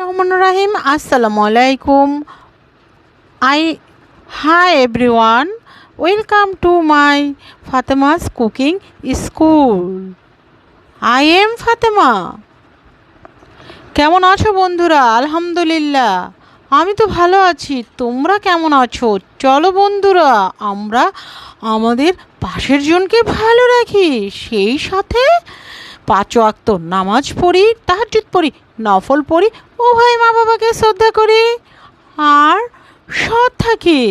Bismillahirrahmanirrahim. Assalamualaikum. Hi everyone. Welcome to my Fatema's cooking school. I am Fatema. কেমন আছো বন্ধুরা? আলহামদুলিল্লাহ আমি তো ভালো আছি। তোমরা কেমন আছো? চলো বন্ধুরা আমরা আমাদের পাশের জনকে ভালো রাখি, সেই সাথে 5 ওয়াক্ত নামাজ পড়ি, তাহাজ্জুদ পড়ি, নফল পড়ি, উভয় মা বাবাকে শ্রদ্ধা করি আর সৎ থাকি।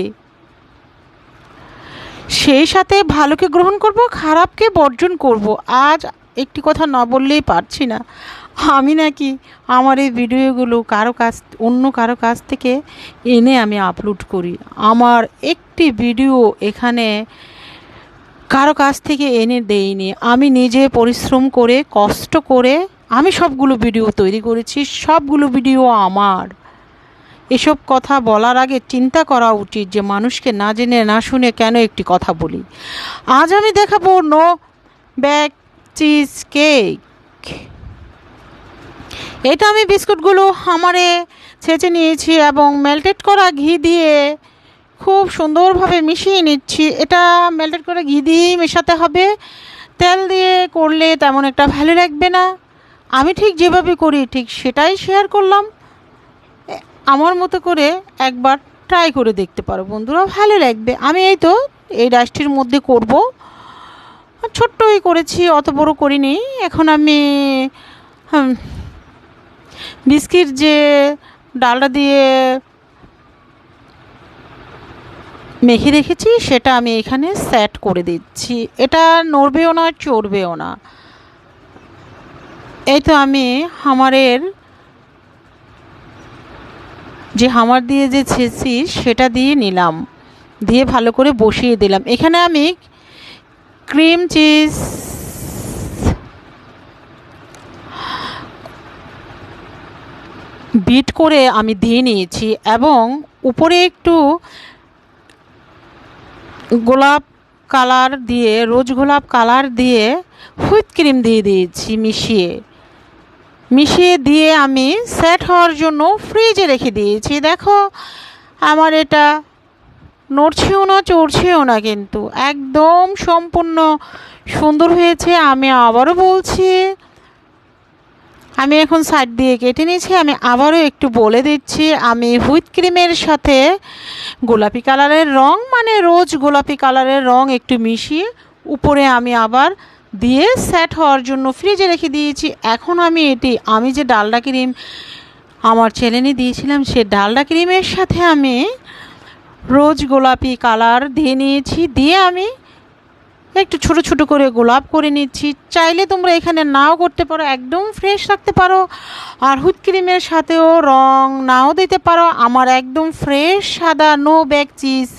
সেই সাথে ভালোকে গ্রহণ করব, খারাপকে বর্জন করব। আজ একটি কথা না বললেই পারছি না, আমি নাকি আমার এই ভিডিওগুলো অন্য কারো কাছ থেকে এনে আমি আপলোড করি। আমার একটি ভিডিও এখানে কারো কাছ থেকে এনে দেইনি, আমি নিজে পরিশ্রম করে কষ্ট করে আমি সবগুলো ভিডিও তৈরি করেছি। সবগুলো ভিডিও আমার। এসব কথা বলার আগে চিন্তা করা উচিত যে মানুষকে না জেনে না শুনে কেন একটি কথা বলি। আজ আমি দেখাবো নো বেক চিজ কেক। এটা আমি বিস্কুটগুলো হামারে ছেঁচে নিয়েছি এবং মেল্টেড করা ঘি দিয়ে খুব সুন্দরভাবে মিশিয়ে নিচ্ছি। এটা মেল্টেড করা ঘি দিয়েই মেশাতে হবে, তেল দিয়ে করলে তেমন একটা ভালো লাগবে না। আমি ঠিক যেভাবে করি ঠিক সেটাই শেয়ার করলাম। আমার মতো করে একবার ট্রাই করে দেখতে পারো বন্ধুরা, ভালো লাগবে। আমি এই ডাস্টির মধ্যে করব, ছোট্টই করেছি, অত বড় করিনি। এখন আমি বিস্কিট যে ডালটা দিয়ে মেখে রেখেছি সেটা আমি এখানে সেট করে দিচ্ছি। এটা নড়বেও না, চড়বেও না। এই তো আমি হামার দিয়ে যে ছেঁচি সেটা দিয়ে নিলাম, দিয়ে ভালো করে বসিয়ে দিলাম। এখানে আমি ক্রিম চিজ বিট করে আমি দিয়ে নিয়েছি এবং উপরে একটু রোজ গোলাপ কালার দিয়ে হুইপ ক্রিম দিয়ে দিয়েছি মিশিয়ে দিয়ে আমি সেট হওয়ার জন্য ফ্রিজে রেখে দিয়েছি। দেখো আমার এটা নড়ছেও না, চড়ছেও না, কিন্তু একদম সম্পূর্ণ সুন্দর হয়েছে। আমি আবারও বলছি, আমি এখন সাইড দিয়ে কেটে নিয়েছি। আমি আবারও একটু বলে দিচ্ছি, আমি হুইপ ক্রিমের সাথে গোলাপি কালারের রং, মানে রোজ গোলাপি কালারের রং একটু মিশিয়ে উপরে আমি আবার দিয়ে সেট হওয়ার জন্য ফ্রিজে রেখে দিয়েছি। এখন আমি যে ডালডা ক্রিম আমার চ্যানেলে দিয়েছিলাম, সে ডালডা ক্রিমের সাথে আমি রোজ গোলাপি কালার দিয়ে নিয়েছি, দিয়ে আমি একটু ছোট ছোট করে গোলাপ করে নিচ্ছি। চাইলে তোমরা এখানে নাও করতে পারো, একদম ফ্রেশ রাখতে পারো, আর হুইপ ক্রিমের সাথেও রং নাও দিতে পারো। আমার একদম ফ্রেশ সাদা নো বেক চিজ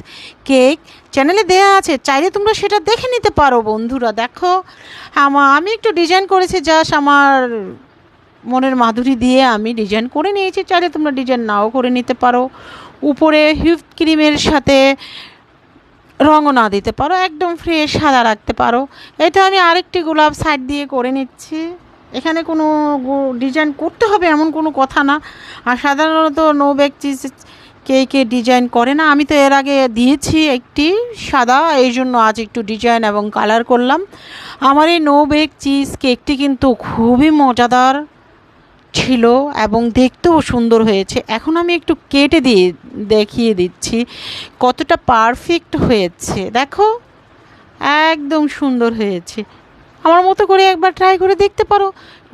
কেক চ্যানেলে দেওয়া আছে, চাইলে তোমরা সেটা দেখে নিতে পারো বন্ধুরা। দেখো আমি একটু ডিজাইন করেছি, জাস্ট আমার মনের মাধুরী দিয়ে আমি ডিজাইন করে নিয়েছি। চাইলে তোমরা ডিজাইন নাও করে নিতে পারো, উপরে হুইপ ক্রিমের সাথে রঙও না দিতে পারো, একদম ফ্রেশ সাদা রাখতে পারো। এটা আমি আরেকটি গোলাপ সাইড দিয়ে করে নিচ্ছি। এখানে কোনো ডিজাইন করতে হবে এমন কোনো কথা না, আর সাধারণত নো বেক চিজ কেকে ডিজাইন করে না। আমি তো এর আগে দিয়েছি একটি সাদা, এই জন্য আজ একটু ডিজাইন এবং কালার করলাম। আমার এই নো বেক চিজ কেকটি কিন্তু খুবই মজাদার ছিল এবং দেখতেও সুন্দর হয়েছে। এখন আমি একটু কেটে দেখিয়ে দিচ্ছি কতটা পারফেক্ট হয়েছে। দেখো একদম সুন্দর হয়েছে। আমার মতো করে একবার ট্রাই করে দেখতে পারো।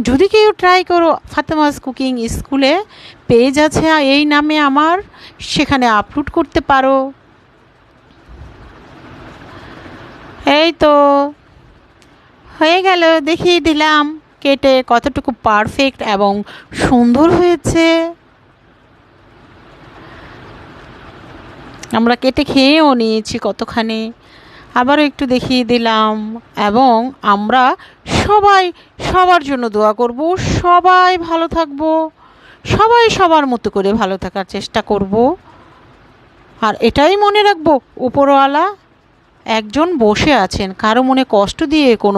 যদি কেউ ট্রাই করো, ফাতেমাস কুকিং স্কুলে পেজ আছে এই নামে আমার, সেখানে আপলোড করতে পারো। এই তো হয়ে গেল, দেখিয়ে দিলাম কেটে কতটুকু পারফেক্ট এবং সুন্দর হয়েছে। আমরা কেটে খেয়েও নিয়েছি কতখানি, আবারও একটু দেখিয়ে দিলাম। এবং আমরা সবার জন্য দোয়া করব, সবাই ভালো থাকবো, সবাই সবার মতো করে ভালো থাকার চেষ্টা করব। আর এটাই মনে রাখবো, উপরওয়ালা একজন বসে আছেন, কারো মনে কষ্ট দিয়ে কোনো